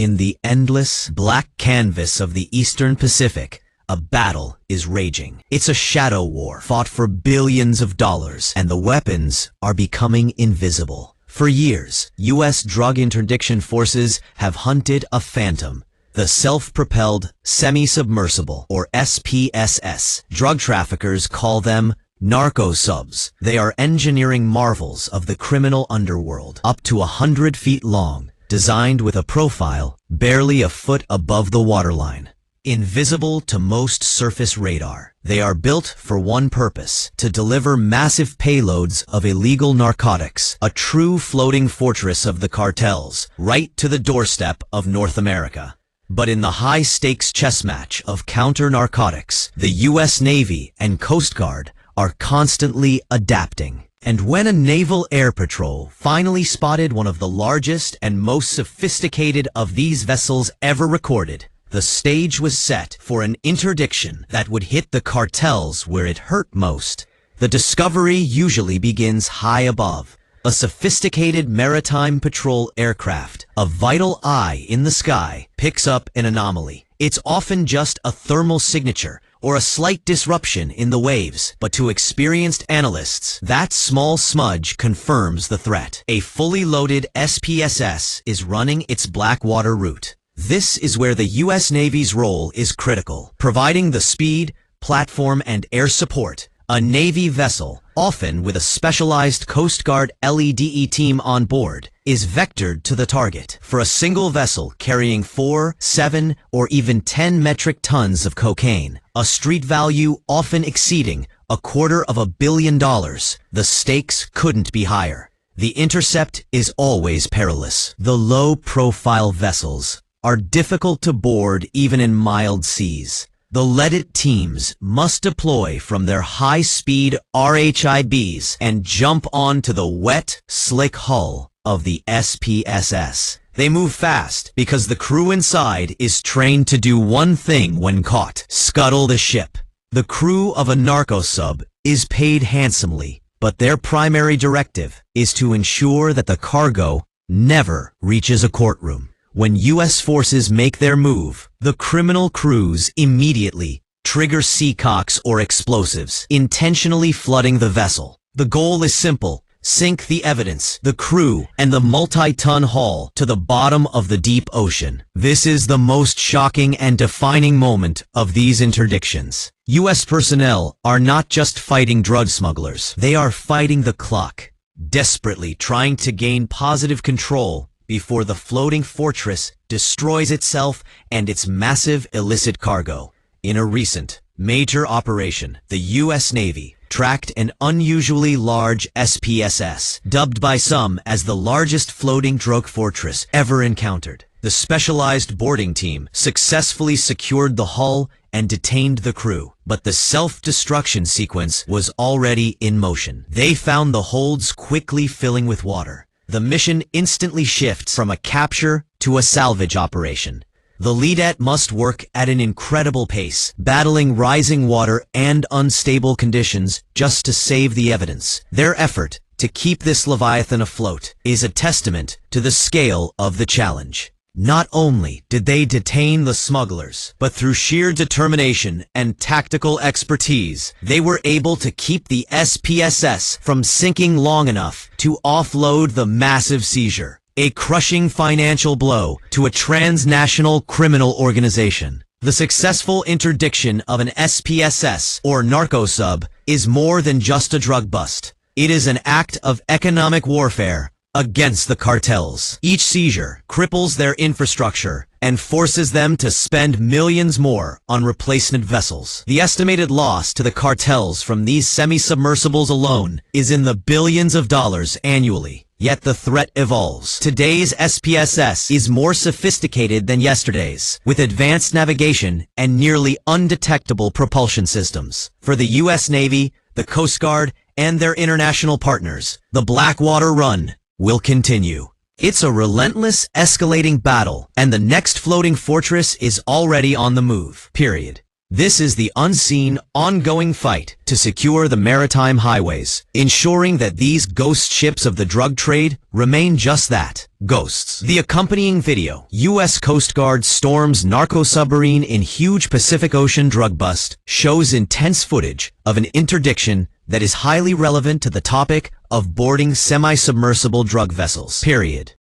In the endless, black canvas of the Eastern Pacific, a battle is raging. It's a shadow war fought for billions of dollars, and the weapons are becoming invisible. For years, U.S. drug interdiction forces have hunted a phantom, the self-propelled semi-submersible, or SPSS. Drug traffickers call them narco-subs. They are engineering marvels of the criminal underworld, up to 100 feet long, designed with a profile barely a foot above the waterline. Invisible to most surface radar, they are built for one purpose: to deliver massive payloads of illegal narcotics, a true floating fortress of the cartels, right to the doorstep of North America. But in the high-stakes chess match of counter-narcotics, the U.S. Navy and Coast Guard are constantly adapting. And when a naval air patrol finally spotted one of the largest and most sophisticated of these vessels ever recorded, the stage was set for an interdiction that would hit the cartels where it hurt most. The discovery usually begins high above. A sophisticated maritime patrol aircraft, a vital eye in the sky, picks up an anomaly. It's often just a thermal signature or a slight disruption in the waves, but to experienced analysts, that small smudge confirms the threat. A fully loaded SPSS is running its Blackwater route. This is where the U.S. Navy's role is critical, providing the speed, platform, and air support. A Navy vessel, often with a specialized Coast Guard LEDE team on board, is vectored to the target. For a single vessel carrying 4, 7, or even 10 metric tons of cocaine, a street value often exceeding $250 million, the stakes couldn't be higher. The intercept is always perilous. The low-profile vessels are difficult to board even in mild seas. The leaded teams must deploy from their high-speed RHIBs and jump onto the wet, slick hull of the SPSS. They move fast because the crew inside is trained to do one thing when caught: scuttle the ship. The crew of a narco-sub is paid handsomely, but their primary directive is to ensure that the cargo never reaches a courtroom. When U.S. forces make their move, the criminal crews immediately trigger seacocks or explosives, intentionally flooding the vessel. The goal is simple: sink the evidence, the crew, and the multi-ton haul to the bottom of the deep ocean. This is the most shocking and defining moment of these interdictions. U.S. personnel are not just fighting drug smugglers. They are fighting the clock, desperately trying to gain positive control before the floating fortress destroys itself and its massive illicit cargo. In a recent, major operation, the U.S. Navy tracked an unusually large SPSS, dubbed by some as the largest floating drug fortress ever encountered. The specialized boarding team successfully secured the hull and detained the crew, but the self-destruction sequence was already in motion. They found the holds quickly filling with water. The mission instantly shifts from a capture to a salvage operation. The leadette must work at an incredible pace, battling rising water and unstable conditions just to save the evidence. Their effort to keep this Leviathan afloat is a testament to the scale of the challenge. Not only did they detain the smugglers, but through sheer determination and tactical expertise, they were able to keep the SPSS from sinking long enough to offload the massive seizure, a crushing financial blow to a transnational criminal organization. The successful interdiction of an SPSS, or narco-sub, is more than just a drug bust. It is an act of economic warfare against the cartels. Each seizure cripples their infrastructure and forces them to spend millions more on replacement vessels. The estimated loss to the cartels from these semi-submersibles alone is in the billions of dollars annually. Yet the threat evolves. Today's SPSS is more sophisticated than yesterday's, with advanced navigation and nearly undetectable propulsion systems. For the U.S. Navy, the Coast Guard, and their international partners, the Blackwater run will continue. It's a relentless, escalating battle, and the next floating fortress is already on the move. Period. This is the unseen, ongoing fight to secure the maritime highways, ensuring that these ghost ships of the drug trade remain just that, ghosts. The accompanying video, U.S. Coast Guard storms narco-submarine in huge Pacific Ocean drug bust, shows intense footage of an interdiction that is highly relevant to the topic of boarding semi-submersible drug vessels. Period.